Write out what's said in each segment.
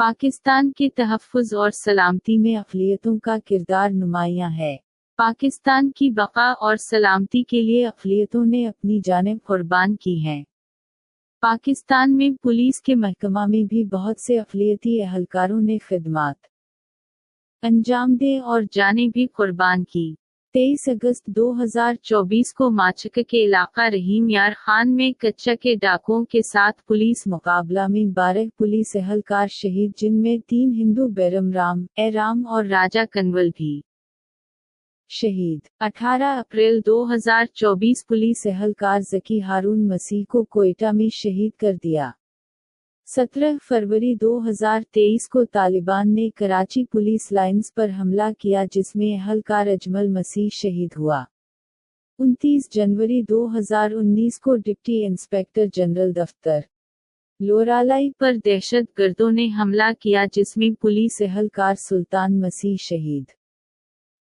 पाकिस्तान के तहफ़्फ़ुज़ और सलामती में अक़लियतों का किरदार नुमायां है। पाकिस्तान की बक़ा और सलामती के लिए अक़लियतों ने अपनी जानें क़ुर्बान की हैं। पाकिस्तान में पुलिस के महकमा में भी बहुत से अक़लियती एहलकारों ने खिदमात अंजाम दे और जानें भी क़ुर्बान की। 23 अगस्त 2024 को माचक के इलाका रहीम यार खान में कच्चा के डाकुओं के साथ पुलिस मुकाबला में 12 पुलिस एहलकार शहीद, जिनमें 3 हिंदू बैरम राम, एराम और राजा कन्वल भी शहीद। 18 अप्रैल 2024 पुलिस एहलकार ज़की हारून मसीह को कोयटा में शहीद कर दिया। 17 फरवरी 2023 को तालिबान ने कराची पुलिस लाइंस पर हमला किया, जिसमें एहलकार अजमल मसीह शहीद हुआ। 29 जनवरी 2019 को डिप्टी इंस्पेक्टर जनरल दफ्तर लोरालाई पर दहशत गर्दों ने हमला किया, जिसमें पुलिस एहलकार सुल्तान मसीह शहीद।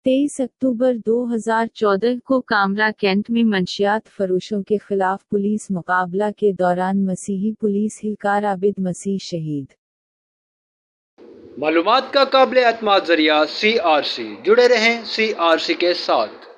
23 अक्टूबर 2014 को कामरा कैंट में मंशियात फरोशों के खिलाफ पुलिस मुकाबला के दौरान मसीही पुलिस एहलकार आबिद मसीह शहीद। मालूमात का काबिल एतमाद ज़रिया CRC, जुड़े रहें CRC के साथ।